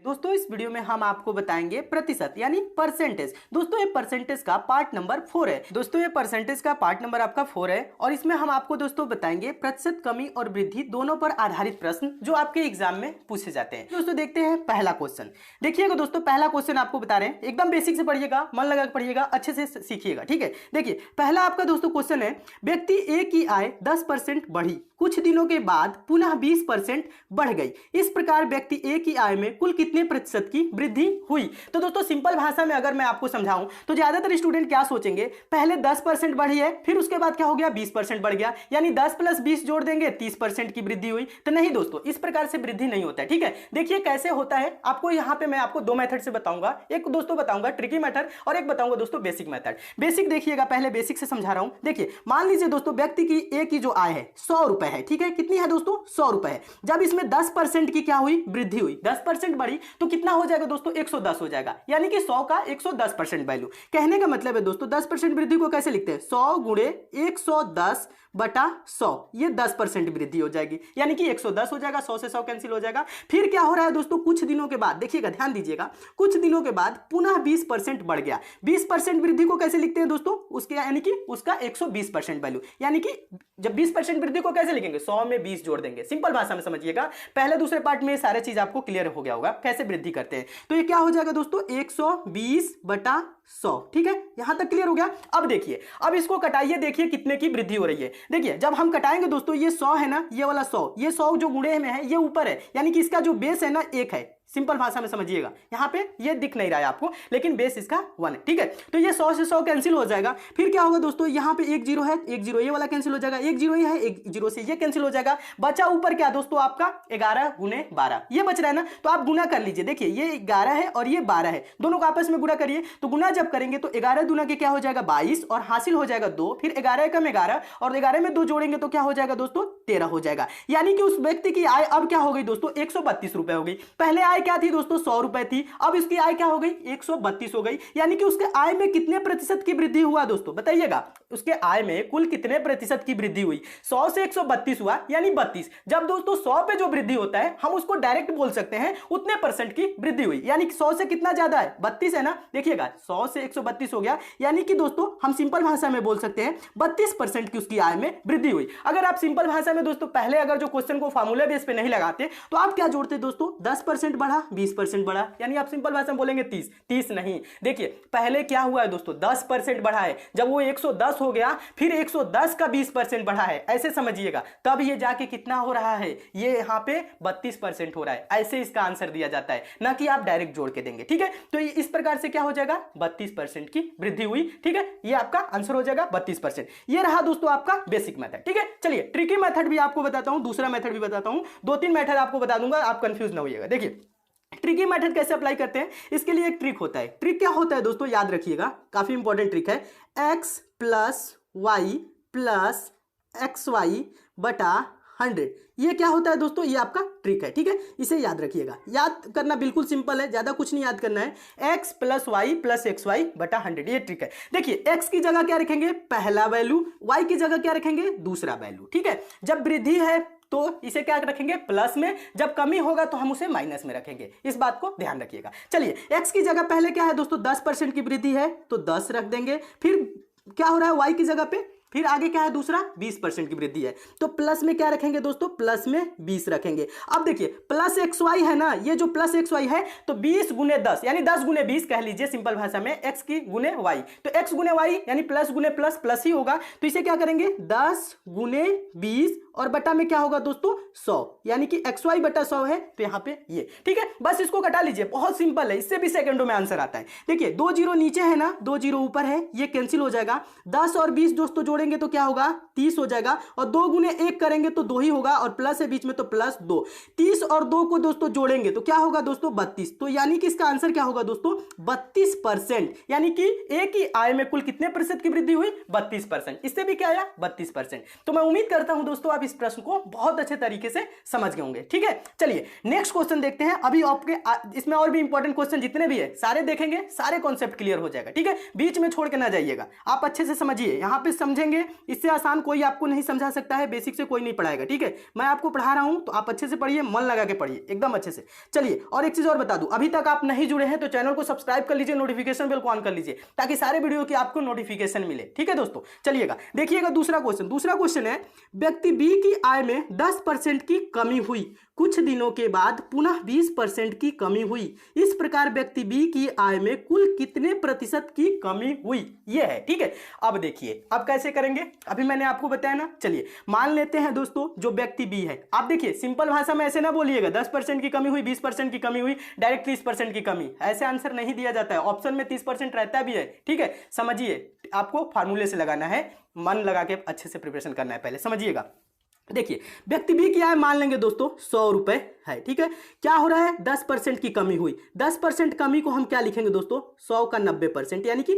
दोस्तों इस वीडियो में हम आपको बताएंगे प्रतिशत यानी परसेंटेज। दोस्तों ये परसेंटेज का पार्ट नंबर 4 है। दोस्तों ये परसेंटेज का पार्ट नंबर आपका 4 है और इसमें हम आपको दोस्तों बताएंगे प्रतिशत कमी और वृद्धि दोनों पर आधारित प्रश्न जो आपके एग्जाम में पूछे जाते हैं। दोस्तों देखते हैं पहला क्वेश्चन। देखिएगा दोस्तों, पहला क्वेश्चन आपको बता रहे हैं, एकदम बेसिक से पढ़िएगा, मन लगा पढ़िएगा, अच्छे से सीखिएगा, ठीक है। देखिए पहला आपका दोस्तों क्वेश्चन है, व्यक्ति ए की आय 10% बढ़ी, कुछ दिनों के बाद पुनः 20% बढ़ गई, इस प्रकार व्यक्ति ए की आय में कुल कितने प्रतिशत की वृद्धि हुई। तो दोस्तों सिंपल भाषा में अगर मैं आपको समझाऊं तो ज्यादातर स्टूडेंट क्या सोचेंगे, पहले 10% बढ़ी है, फिर उसके बाद क्या हो गया 20% बढ़ गया, यानी 10 + 20 जोड़ देंगे 30% की वृद्धि हुई। तो नहीं दोस्तों, इस प्रकार से वृद्धि नहीं होता है, ठीक है। देखिए कैसे होता है, आपको यहां पे मैं आपको दो मेथड से बताऊंगा, एक दोस्तों बताऊंगा ट्रिकी मेथड और एक बताऊंगा दोस्तों बेसिक मेथड। बेसिक देखिएगा, पहले बेसिक से समझा रहा हूं। देखिए मान लीजिए दोस्तों व्यक्ति की ए की जो आय है 100 रुपए है, ठीक है। कितनी है दोस्तों, 100 रुपए है। जब इसमें 10% की क्या हुई, वृद्धि हुई, 10% बढ़ी, तो कितना हो जाएगा दोस्तों, 110 हो जाएगा, यानी कि 100 का 110% वैल्यू। कहने का मतलब है दोस्तों 10% वृद्धि को कैसे लिखते हैं, 100 गुणे 110 बटा 100, ये 10% वृद्धि हो जाएगी, यानी कि 110 हो जाएगा, 100 से 100 कैंसिल हो जाएगा। फिर क्या हो रहा है दोस्तों, कुछ दिनों के बाद, देखिएगा ध्यान दीजिएगा, कुछ दिनों के बाद पुनः 20% बढ़ गया। 20% वृद्धि को कैसे लिखते हैं दोस्तों, उसके यानी कि उसका 120% वैल्यू, यानी कि जब 20% वृद्धि को कैसे लिखेंगे, 100 में 20 जोड़ देंगे। सिंपल भाषा में समझिएगा, पहले दूसरे पार्ट में सारे चीज आपको क्लियर हो गया होगा कैसे वृद्धि करते हैं। तो ये क्या हो जाएगा दोस्तों, 120 बटा 100, ठीक है, यहां तक क्लियर हो गया। अब देखिए, अब इसको कटाइए, देखिए कितने की वृद्धि हो रही है। देखिए जब हम कटाएंगे दोस्तों, ये 100 है ना, ये वाला 100, ये 100 जो गुणे में है ये ऊपर है, यानी कि इसका जो बेस है ना 1 है। सिंपल भाषा में समझिएगा, यहां पे ये दिख नहीं रहा है आपको, लेकिन बेस इसका 1 है, ठीक है। तो ये 100 से 100 कैंसिल हो जाएगा। फिर क्या होगा दोस्तों, यहां पे 1 0 है, 1 0 ये वाला कैंसिल हो जाएगा, 1 0 ये है, 1 0 से ये कैंसिल हो जाएगा। बचा ऊपर क्या दोस्तों आपका 11 गुणे 12, ये बच रहा है ना, तो आप गुना कर लीजिए। देखिए ये 11 है और ये 12 है, दोनों को आपस में गुना करिए। तो गुना जब करेंगे तो 11 दूना के क्या हो जाएगा 22 और हासिल हो जाएगा 2, फिर 11 कम 11 और 11 में 2 जोड़ेंगे तो क्या हो जाएगा दोस्तों 13 हो जाएगा। यानी कि उस व्यक्ति की आय अब क्या हो गई दोस्तों, 132 रुपए हो गई। पहले आय क्या थी दोस्तों, 100 रुपए थी, अब इसकी आय क्या हो गई 132 हो गई। यानी कि उसके आय में कितने प्रतिशत की वृद्धि हुआ दोस्तों, बताइएगा, उसके आय में कुल कितने प्रतिशत की वृद्धि हुई। 100 से 132 हुआ, यानी 32। जब दोस्तों 100 पे जो वृद्धि होता है हम उसको डायरेक्ट बोल सकते हैं उतने परसेंट की वृद्धि हुई, यानी कि 100 से कितना ज्यादा है 32 है ना। देखिएगा 100 से 132 हो गया, यानी कि दोस्तों हम सिंपल भाषा में बोल सकते हैं 32% की उसकी आय में वृद्धि हुई। अगर आप सिंपल भाषा में दोस्तों पहले अगर जो क्वेश्चन को फार्मूला बेस पे नहीं लगाते तो आप क्या जोड़ते दोस्तों, 10% बढ़ा 20% बढ़ा, यानी आप सिंपल भाषा में बोलेंगे 30। 30 नहीं, देखिए पहले क्या हुआ है दोस्तों 10% बढ़ा है, जब वो 110 हो गया फिर 110 का 20% बढ़ा है, ऐसे समझिएगा, तब ये जाके कितना हो रहा है, ये यहाँ पे 32% हो रहा है। ऐसे इसका आंसर दिया जाता है, ना कि आप डायरेक्ट जोड़ के देंगे, ठीक है। तो इस प्रकार से क्या हो जाएगा 32% की वृद्धि हुई, ठीक है, ये आपका आंसर हो जाएगा 32%। ये रहा दोस्तों आपका बेसिक मेथड, ठीक है। चलिए ट्रिकी मेथड भी आपको बताता हूं, दूसरा मेथड भी बताता हूं, 2-3 मेथड आपको बता दूंगा, आप कंफ्यूज ना होइएगा। देखिए ट्रिकी मेथड कैसे अप्लाई करते हैं, इसके लिए एक ट्रिक होता है। ट्रिक क्या होता है दोस्तों, याद रखिएगा, काफी इंपॉर्टेंट ट्रिक है। x + y + xy बटा 100, ये क्या होता है दोस्तों, ये आपका ट्रिक है, ठीक है, इसे याद रखिएगा। याद करना बिल्कुल सिंपल है, ज्यादा कुछ नहीं याद करना है। x + y + xy बटा 100, ये ट्रिक है। देखिए x की जगह क्या रखेंगे, पहला वैल्यू, y की जगह क्या रखेंगे, दूसरा वैल्यू, ठीक है। जब वृद्धि है तो इसे क्या रखेंगे प्लस में, जब कमी होगा तो हम उसे माइनस में रखेंगे, इस बात को ध्यान रखिएगा। चलिए x की जगह पहले क्या है दोस्तों 10% की वृद्धि है तो 10 रख देंगे, फिर क्या हो रहा है y की जगह पे, फिर आगे क्या है दूसरा 20% की वृद्धि है, तो प्लस में क्या रखेंगे दोस्तों, प्लस में 20 रखेंगे। अब देखिए प्लस xy है ना, ये जो प्लस xy है तो 20 गुने 10 यानी 10 गुने 20 कह लीजिए सिंपल भाषा में, x की गुने y, तो x गुने y यानी प्लस गुने प्लस प्लस ही होगा। तो इसे क्या करेंगे 10 गुने 20 और बटा में क्या होगा दोस्तों 100, यानी कि xy बटा 100 है, तो यहाँ पे ये, ठीक है। बस इसको कटा लीजिए, बहुत सिंपल है, इससे भी सेकंडों में आंसर आता है। देखिए 2 0 नीचे है ना, 2 0 ऊपर है, ये कैंसिल हो जाएगा। 10 और 20 दोस्तों जोड़ेंगे तो क्या होगा 30 हो जाएगा, और 2 गुने 1 करेंगे तो 2 ही होगा, और प्लस है बीच में तो प्लस 2। 30 और 2 को दोस्तों जोड़ेंगे तो क्या होगा दोस्तों 32, तो यानी कि इसका आंसर क्या होगा दोस्तों 32%, यानी कि एक ही आय में कुल कितने प्रतिशत की वृद्धि हुई 32%, इससे भी क्या आया 32%। तो मैं उम्मीद करता हूं दोस्तों आप इस प्रश्न को बहुत अच्छे तरीके से समझ गए होंगे। ठीक है, चलिए नेक्स्ट क्वेश्चन देखते हैं। अभी आपके इसमें और भी इंपॉर्टेंट क्वेश्चन जितने भी है सारे देखेंगे, सारे कॉन्सेप्ट क्लियर हो जाएगा। ठीक है, बीच में छोड़ के ना जाइएगा, आप अच्छे से समझिए, यहाँ पे समझेंगे, इससे आसान कोई आपको नहीं समझा सकता है, बेसिक से कोई नहीं पढ़ाएगा। ठीक है, मैं आपको पढ़ा रहा हूं तो आप अच्छे से पढ़िए, मन लगा के पढ़िए एकदम अच्छे से। चलिए, और एक चीज और बता दूं, अभी तक आप नहीं जुड़े हैं तो चैनल को सब्सक्राइब कर लीजिए, नोटिफिकेशन बेल को ऑन कर लीजिए ताकि सारे वीडियो की आपको नोटिफिकेशन मिले। ठीक है दोस्तों, चलिएगा देखिएगा दूसरा क्वेश्चन है, व्यक्ति बी की आय में 10% की कमी हुई, कुछ दिनों के बाद पुनः 20% की कमी हुई, इस प्रकार व्यक्ति बी की आय में कुल कितने प्रतिशत की कमी हुई, यह है। ठीक है, अब देखिए अब कैसे करेंगे, अभी मैंने आपको बताया ना। चलिए मान लेते हैं दोस्तों जो व्यक्ति बी है, आप देखिए सिंपल भाषा में ऐसे ना बोलिएगा 10% की कमी हुई, 20% की कमी हुई, डायरेक्ट 30% की कमी, ऐसे आंसर नहीं दिया जाता है, ऑप्शन में 30% रहता भी है। ठीक है, समझिए, आपको फार्मूले से लगाना है, मन लगा के अच्छे से प्रिपरेशन करना है, पहले समझिएगा। देखिए व्यक्ति बी की आय मान लेंगे दोस्तों 100 रुपए है। ठीक है, क्या हो रहा है, 10% की कमी हुई, 10% कमी को हम क्या लिखेंगे दोस्तों, 100 का 90%, यानी कि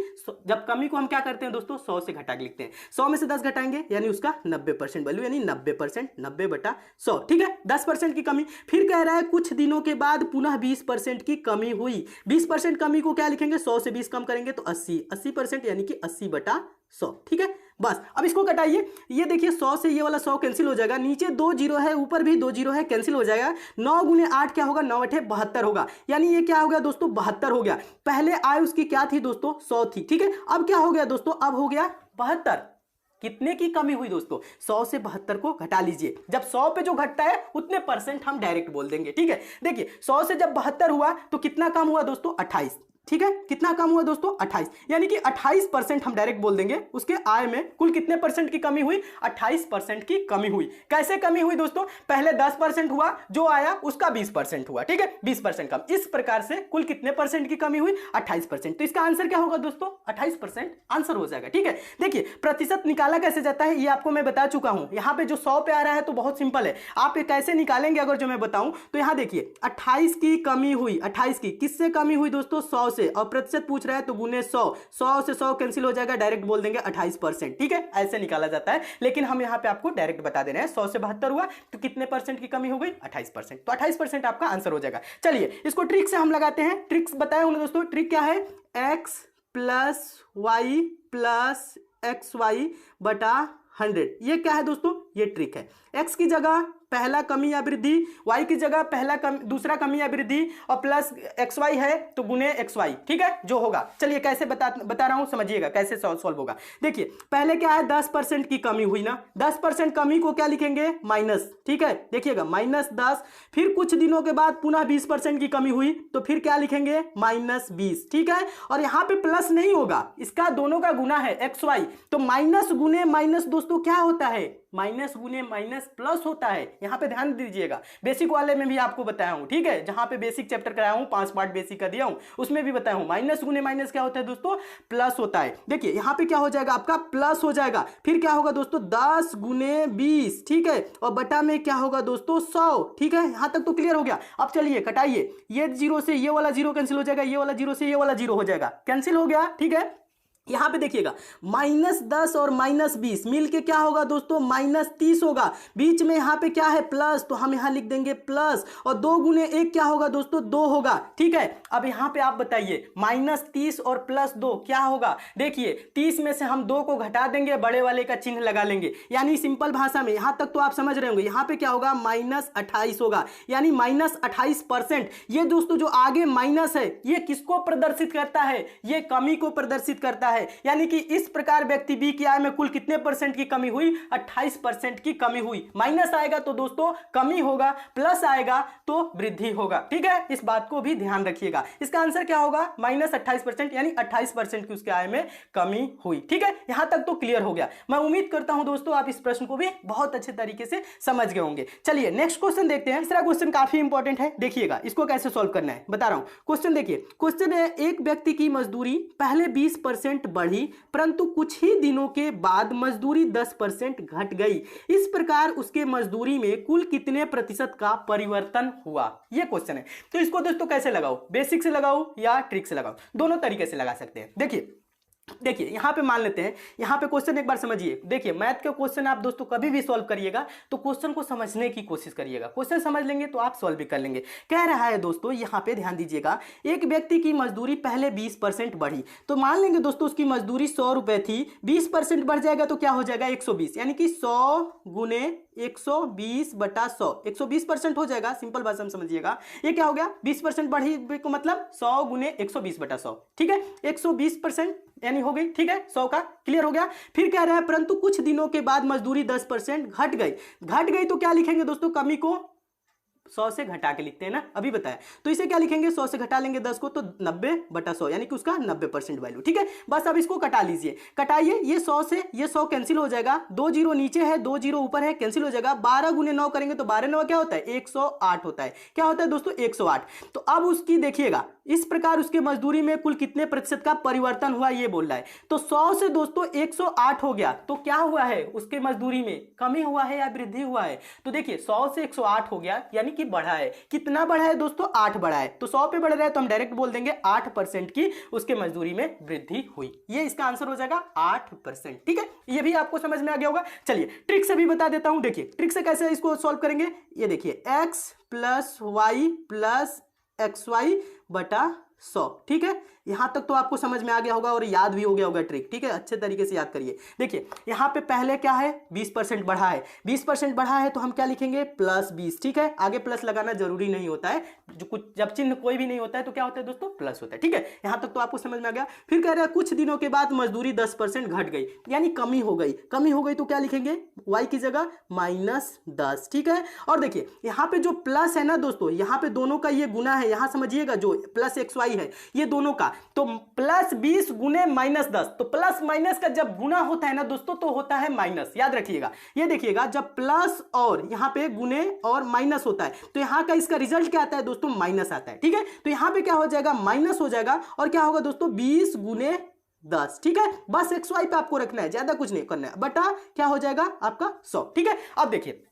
जब कमी को हम क्या करते हैं दोस्तों 100 से घटा के लिखते हैं, 100 में से 10 घटाएंगे यानी उसका 90% वैल्यू, यानी 90%, 90/100। ठीक है, 10% की कमी, फिर कह रहा है कुछ दिनों के बाद पुनः 20% की कमी हुई, 20% कमी को क्या लिखेंगे, 100 से 20 कम करेंगे तो 80% यानी कि 80/100। ठीक है, बस अब इसको कटाइए, ये देखिए 100 से ये वाला 100 कैंसिल हो जाएगा, नीचे 2 जीरो है, ऊपर भी 2 जीरो है, कैंसिल हो जाएगा, 9 गुने 8 क्या होगा, 9 8 72 होगा, यानी ये क्या हो गया दोस्तों 72 हो गया। पहले आय उसकी क्या थी दोस्तों 100 थी। ठीक है, अब क्या हो गया दोस्तों, अब हो गया 72। कितने की कमी हुई दोस्तों, 100 से 72 को घटा लीजिए, जब 100 पे जो घटता है उतने परसेंट हम डायरेक्ट बोल देंगे। ठीक है, देखिए 100 से जब 72 हुआ तो कितना कम हुआ दोस्तों 28। ठीक है, कितना कम हुआ दोस्तों 28, यानी कि 28% हम डायरेक्ट बोल देंगे, उसके आय में कुल कितने परसेंट की कमी हुई, 28% की कमी हुई। कैसे कमी हुई दोस्तों, पहले 10% हुआ, जो आया उसका 20% हुआ। ठीक है, 20% कम, इस प्रकार से कुल कितने परसेंट की कमी हुई, 28%। तो इसका आंसर क्या होगा दोस्तों 28% आंसर हो जाएगा। ठीक है, देखिए प्रतिशत निकाला कैसे जाता है ये आपको मैं बता चुका हूं, यहां पे जो 100 पे आ रहा है तो बहुत सिंपल है, आप ये कैसे निकालेंगे अगर जो मैं बताऊं तो यहां देखिए 28 की कमी हुई, 28 की किससे कमी हुई दोस्तों 100 से, और प्रतिशत पूछ रहा है तो गुने 100, 100 से 100 कैंसिल हो जाएगा, डायरेक्ट बोल देंगे 28%। ठीक है, ऐसे निकाला जाता है, लेकिन हम यहां पे आपको डायरेक्ट बता दे रहे हैं 100 से 72 हुआ तो कितने परसेंट की कमी हो गई 28%, तो 28% आपका आंसर हो जाएगा। चलिए इसको ट्रिक से हम लगाते हैं, ट्रिक्स बताया हूं दोस्तों, ट्रिक क्या है, x plus y plus x y बटा 100, ये क्या है दोस्तों, ये ट्रिक है। x की जगह पहला कमी या वृद्धि, y की जगह दूसरा कमी या वृद्धि, और प्लस xy है तो गुने xy। ठीक है, जो होगा, चलिए कैसे बता रहा हूं, समझिएगा कैसे सॉल्व होगा। देखिए पहले क्या है 10% की कमी हुई ना, 10% कमी को क्या लिखेंगे माइनस। ठीक है, देखिएगा -10, फिर कुछ दिनों के बाद पुनः 20% की कमी हुई तो फिर क्या लिखेंगे -20। ठीक है, और यहां पे प्लस नहीं होगा, इसका दोनों का गुना है xy, तो माइनस गुने माइनस दोस्तों क्या होता है, माइनस गुने माइनस प्लस होता है। यहां पे ध्यान दीजिएगा, बेसिक वाले में भी आपको बताया हूं। ठीक है, जहां पे बेसिक चैप्टर कराया हूं, 5 पार्ट बेसिक का दिया हूं, उसमें भी बताया हूं माइनस गुने माइनस क्या होता है दोस्तों, प्लस होता है। देखिए यहां पे क्या हो जाएगा, आपका प्लस हो जाएगा, फिर क्या होगा दोस्तों 10 गुने 20। ठीक है, और बटा में क्या होगा दोस्तों 100। ठीक है, यहां तक तो क्लियर हो गया। अब चलिए कटाइए, ये जीरो से ये वाला जीरो कैंसिल हो जाएगा, ये वाला जीरो से ये वाला जीरो हो जाएगा, कैंसिल हो गया। ठीक है, यहां पे देखिएगा -10 और -20 मिलके क्या होगा दोस्तों -30 होगा, बीच में यहां पे क्या है प्लस, तो हम यहां लिख देंगे प्लस, और 2 गुने 1 क्या होगा दोस्तों 2 होगा। ठीक है, अब यहां पे आप बताइए -30 और +2 क्या होगा, देखिए 30 में से हम 2 को घटा देंगे, बड़े वाले का चिन्ह लगा लेंगे, यानी सिंपल भाषा में यहां तक तो आप समझ रहे होंगे, यहां पे क्या होगा -28 होगा, यानी -28%। ये दोस्तों जो आगे माइनस है ये किसको प्रदर्शित करता है, ये कमी को प्रदर्शित करता है, यानी कि इस प्रकार व्यक्ति बी की आय में कुल कितने परसेंट की कमी हुई, 28% की कमी हुई। माइनस आएगा तो दोस्तों कमी होगा, प्लस आएगा तो वृद्धि होगा। ठीक है, इस बात को भी ध्यान रखिएगा। इसका आंसर क्या होगा -28%, यानी 28% की उसके आय में कमी हुई। ठीक है, यहां तक तो क्लियर हो गया। मैं उम्मीद करता हूं दोस्तों आप इस प्रश्न को भी बहुत अच्छे तरीके से समझ गए होंगे। चलिए नेक्स्ट क्वेश्चन देखते हैं। तीसरा क्वेश्चन काफी इंपॉर्टेंट है, देखिएगा इसको कैसे सॉल्व करना है बता रहा हूं। क्वेश्चन देखिए, क्वेश्चन है एक व्यक्ति की मजदूरी पहले 20% बढ़ी परंतु कुछ ही दिनों के बाद मजदूरी 10% घट गई, इस प्रकार उसके मजदूरी में कुल कितने प्रतिशत का परिवर्तन हुआ, यह क्वेश्चन है। तो इसको दोस्तों कैसे लगाओ, बेसिक से लगाओ या ट्रिक से लगाओ, दोनों तरीके से लगा सकते हैं। देखिए देखिए यहाँ पे मान लेते हैं, यहाँ पे क्वेश्चन एक बार समझिए। देखिए मैथ के क्वेश्चन आप दोस्तों कभी भी सॉल्व करिएगा तो क्वेश्चन को समझने की कोशिश करिएगा, क्वेश्चन समझ लेंगे तो आप सॉल्व भी कर लेंगे। कह रहा है दोस्तों यहाँ पे ध्यान दीजिएगा, एक व्यक्ति की मजदूरी पहले 20% बढ़ी, तो मान लेंगे दोस्तों उसकी मजदूरी 100 रुपए थी, 20% बढ़ जाएगा तो क्या हो जाएगा 120, यानी कि 100 गुने 120 बटा 100, 120% हो जाएगा। सिंपल भाषा में समझिएगा, ये क्या हो गया 20% बढ़ी को मतलब 100 गुने 120 बटा 100, ठीक है 120% यानी हो गई, ठीक है 100 का क्लियर हो गया। फिर कह रहा है परंतु कुछ दिनों के बाद मजदूरी 10% घट गई तो क्या लिखेंगे दोस्तों, कमी को 100 से घटा के लिखते हैं ना, अभी बताया, तो इसे क्या लिखेंगे 100 से घटा लेंगे 10 को तो 90 बटा 100, यानी कि उसका 90% वैल्यू, ठीक है। बस अब इसको कटा लीजिए, कटाइए, ये 100 से ये 100 कैंसिल हो जाएगा, 2 जीरो नीचे है 2 जीरो ऊपर है, कैंसिल हो जाएगा। 12 गुने 9 करेंगे तो 12 9 क्या होता है 108 होता है, क्या होता है दोस्तों 108। तो अब उसकी देखिएगा इस प्रकार उसके मजदूरी में कुल कितने प्रतिशत का परिवर्तन हुआ ये बोल रहा है, तो 100 से दोस्तों 108 हो गया, तो क्या हुआ है उसके मजदूरी में कमी हुआ है या वृद्धि हुआ है, तो देखिए 100 से 108 हो गया यानी कि बढ़ा है, कितना बढ़ा है दोस्तों 8 बढ़ा है, तो 100 पे बढ़ रहा है तो हम डायरेक्ट बोल देंगे 8% की उसके मजदूरी में वृद्धि हुई, ये इसका आंसर हो जाएगा 8%, ठीक है। ये भी आपको समझ में आ गया होगा। चलिए ट्रिक से भी बता देता हूं, देखिए ट्रिक से कैसे इसको सॉल्व करेंगे, ये देखिए x plus y plus XY बटा 100, ठीक है, यहां तक तो आपको समझ में आ गया होगा और याद भी हो गया होगा ट्रिक, ठीक है, अच्छे तरीके से याद करिए। देखिए यहां पे पहले क्या है 20% बढ़ा है, 20% बढ़ा है तो हम क्या लिखेंगे प्लस 20, ठीक है, आगे प्लस लगाना जरूरी नहीं होता है, जो कुछ जब चिन्ह कोई भी नहीं होता है तो क्या होता है दोस्तों प्लस होता है, ठीक है, यहां तक तो आपको समझ में आ गया। फिर कह रहा है कुछ दिनों के बाद मजदूरी 10% घट गई, यानी कमी हो गई, कमी हो गई तो क्या लिखेंगे y की जगह -10, ठीक है। और देखिए यहां पे जो प्लस है ना दोस्तों, यहां पे दोनों का ये गुना है, यहां समझिएगा जो प्लस XY है ये दोनों का, तो प्लस 20 गुने -10, तो प्लस माइनस का जब गुना होता है ना दोस्तों तो होता है माइनस, याद रखिएगा। ये देखिएगा जब प्लस और यहां पे गुने और माइनस होता है तो यहां का इसका रिजल्ट क्या आता है दोस्तों माइनस आता है, ठीक है, तो यहां पे क्या हो जाएगा माइनस हो जाएगा और क्या होगा दोस्तों 20 गुने 10, ठीक है, बस XY पे आपको रखना है, ज्यादा कुछ नहीं करना है, बटा क्या हो जाएगा आपका 100, ठीक है। अब देखिए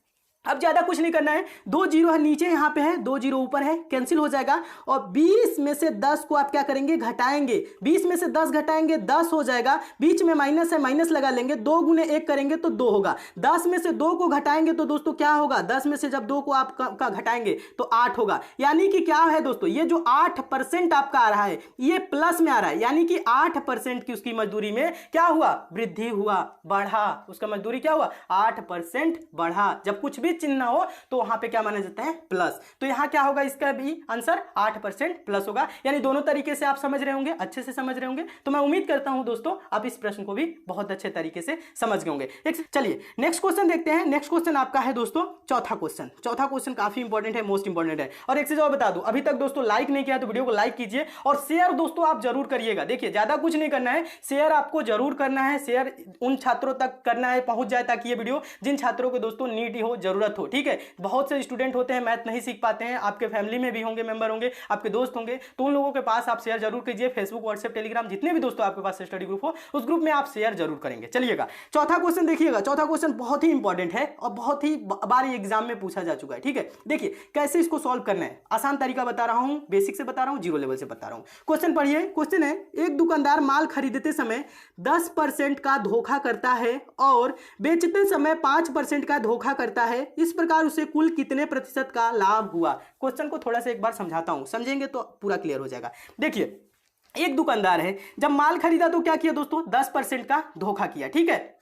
अब ज्यादा कुछ नहीं करना है, 2 जीरो है नीचे यहाँ पे है 2 जीरो ऊपर है, कैंसिल हो जाएगा और 20 में से 10 को आप क्या करेंगे घटाएंगे, 20 में से 10 घटाएंगे 10 हो जाएगा, बीच में माइनस है माइनस लगा लेंगे, 2 गुने 1 करेंगे तो 2 होगा, 10 में से 2 को घटाएंगे तो दोस्तों क्या होगा, 10 में से जब 2 को आप का घटाएंगे तो 8 होगा, यानी कि क्या है दोस्तों ये जो 8% आपका आ रहा है ये प्लस में आ रहा है, यानी कि 8% की उसकी मजदूरी में क्या हुआ वृद्धि हुआ, बढ़ा, उसका मजदूरी क्या हुआ 8% बढ़ा। जब कुछ भी चिन्ह ना हो तो वहां पे क्या माना जाता है प्लस, तो यहां क्या होगा इसका भी आंसर 8% प्लस होगा, यानी दोनों तरीके से आप समझ रहे होंगे, अच्छे से समझ रहे होंगे, तो मैं उम्मीद करता हूं दोस्तों आप इस प्रश्न को भी बहुत अच्छे तरीके से समझ गए होंगे। चलिए नेक्स्ट क्वेश्चन देखते हैं। नेक्स्ट क्वेश्चन आपका है दोस्तों चौथा क्वेश्चन, चौथा क्वेश्चन काफी इंपॉर्टेंट है, मोस्ट इंपॉर्टेंट है। और एक चीज और बता दूं, अभी तक दोस्तों लाइक नहीं किया तो वीडियो को लाइक कीजिए और शेयर दोस्तों आप जरूर करिएगा। देखिए ज्यादा कुछ नहीं करना है, शेयर आपको जरूर करना है, शेयर उन छात्रों तक करना है पहुंच जाए ताकि ये वीडियो जिन छात्रों को दोस्तों नीड हो जरूरत हो, ठीक है। बहुत से स्टूडेंट होते हैं मैथ नहीं सीख पाते हैं, आपके फैमिली में भी होंगे, मेंबर होंगे, आपके दोस्त होंगे, तो उन लोगों के पास आप शेयर जरूर कीजिए। फेसबुक व्हाट्सएप टेलीग्राम जितने भी दोस्तों आपके पास स्टडी ग्रुप हो उस ग्रुप में आप शेयर जरूर करेंगे। चलिएगा चौथा क्वेश्चन देखिएगा, चौथा क्वेश्चन बहुत ही इंपॉर्टेंट है और बहुत ही बार एग्जाम में पूछा जा चुका है, ठीक है। देखिए कैसे इसको सॉल्व करना है, आसान तरीका बता रहा हूं, बेसिक से बता रहा हूं, जीरो लेवल से बता रहा हूं। क्वेश्चन पढ़िए, क्वेश्चन है एक दुकानदार माल खरीदते समय 10% का धोखा करता है और बेचते समय 5% का धोखा करता है, इस प्रकार उसे कुल कितने प्रतिशत का लाभ हुआ। क्वेश्चन को थोड़ा सा एक बार समझाता हूं, समझेंगे तो पूरा क्लियर हो जाएगा। देखिए एक दुकानदार है, जब माल खरीदा तो क्या किया दोस्तों 10% का धोखा किया, ठीक है।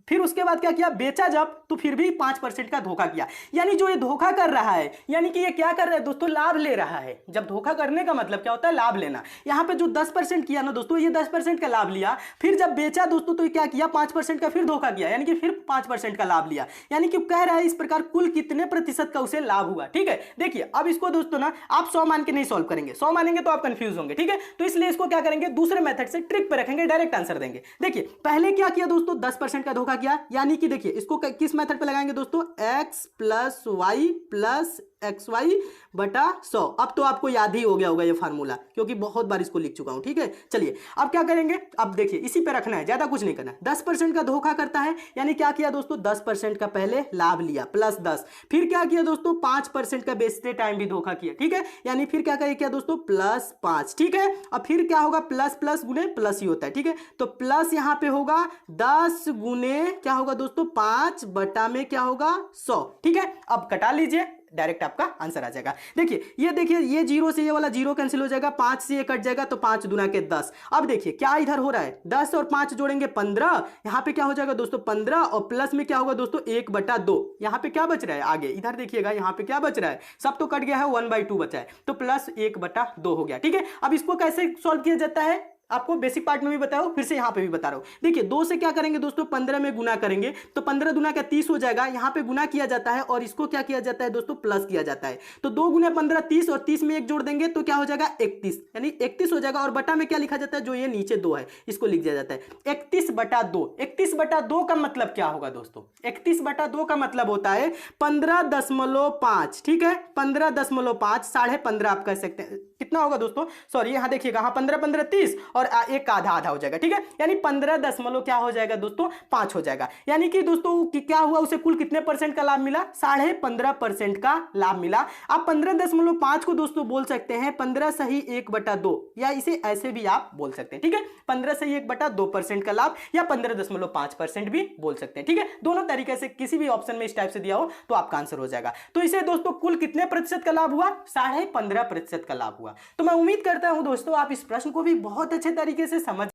फिर उसके बाद क्या किया, बेचा जब तो फिर भी 5% का धोखा किया, यानी जो ये धोखा कर रहा है यानी कि ये क्या कर रहा है दोस्तों लाभ ले रहा है। जब धोखा करने का मतलब क्या होता है लाभ लेना, यहां पे जो 10% किया ना दोस्तों ये 10% का लाभ लिया, फिर जब बेचा दोस्तों तो क्या किया 5% का फिर धोखा किया, यानी कि फिर 5% का लाभ लिया, यानी कि कह रहा है इस प्रकार कुल कितने प्रतिशत का उसे लाभ हुआ, ठीक है। देखिए अब इसको दोस्तों ना आप 100 मान के नहीं सॉल्व करेंगे, 100 मानेंगे तो आप कंफ्यूज होंगे, ठीक है। तो इसलिए इसको क्या करेंगे दूसरे मेथड से ट्रिक पे रखेंगे, डायरेक्ट आंसर देंगे। देखिए पहले क्या किया दोस्तों 10% का धोखा धोखा किया, यानी कि देखिए इसको किस मेथड पे लगाएंगे दोस्तों, x plus y plus x y बटा 100। अब तो आपको याद ही हो गया होगा ये फार्मूला, क्योंकि बहुत बार इसको लिख चुका हूं। ठीक है, चलिए अब क्या करेंगे, अब देखिए इसी पे रखना है, ज्यादा कुछ नहीं करना है। 10% का धोखा करता है, यानी क्या किया दोस्तों, 10% का पहले लाभ लिया प्लस 10, फिर क्या किया दोस्तों 5% का बेचते टाइम भी धोखा किया। ठीक है, यानी फिर क्या किया दोस्तों प्लस 5। ठीक है, अब फिर क्या होगा, प्लस प्लस गुने प्लस ही होता है। ठीक है, तो प्लस यहां पे होगा 10 गुने क्या होगा दोस्तों 5 बटा में क्या होगा 100। ठीक है, अब कटा लीजिए, डायरेक्ट आपका आंसर आ जाएगा। देखिए ये जीरो से ये वाला जीरो कैंसिल हो जाएगा, 5 से ये कट जाएगा, तो 5 दुना के 10। अब देखिए क्या इधर हो रहा है, 10 और 5 जोड़ेंगे 15, यहां पे क्या हो जाएगा दोस्तों 15, और प्लस में क्या होगा दोस्तों 1/2। यहां पे क्या बच रहा है आगे, इधर देखिएगा यहां पे क्या बच रहा है, सब तो कट गया है, 1/2 बचा है, तो प्लस 1/2 हो गया। ठीक है, अब इसको कैसे सॉल्व किया जाता है, आपको बेसिक पार्ट में भी बताया, फिर से यहां पे भी बता रहा हूं। देखिए 2 से क्या करेंगे दोस्तों 15 में गुना करेंगे, तो 15 दुना का 30 हो जाएगा, यहां पे गुना किया जाता है और इसको क्या किया जाता है दोस्तों प्लस किया जाता है। तो 2 गुना 15 30, और 30 में 1 जोड़ देंगे तो क्या हो जाएगा 31, यानी 31 हो जाएगा। और बटा में क्या लिखा जाता है, जो ये नीचे 2 है इसको लिख दिया जाता है 31/2। 31/2 का मतलब क्या होगा दोस्तों, 31/2 का मतलब होता है 15.5। ठीक है, 15.5, 15.5 आप कह सकते हैं, कितना होगा दोस्तों, सॉरी यहां देखिएगा, हाँ 15 15 30 और एक आधा आधा हो जाएगा। ठीक है, यानी 15 दशमलव क्या हो जाएगा दोस्तों 5 हो जाएगा। यानी कि दोस्तों क्या हुआ, उसे कुल कितने परसेंट का लाभ मिला, 15.5% का लाभ मिला। आप 15.5 को दोस्तों बोल सकते हैं 15 सही 1/2, या इसे ऐसे भी आप बोल सकते हैं। ठीक है, 15 सही 1/2% का लाभ, या 15.5% भी बोल सकते हैं। ठीक है, दोनों तरीके से किसी भी ऑप्शन में इस टाइप से दिया हो तो आपका आंसर हो जाएगा। तो इसे दोस्तों कुल कितने प्रतिशत का लाभ हुआ, 15.5% का लाभ हुआ। तो मैं उम्मीद करता हूं दोस्तों आप इस प्रश्न को भी बहुत अच्छे तरीके से समझ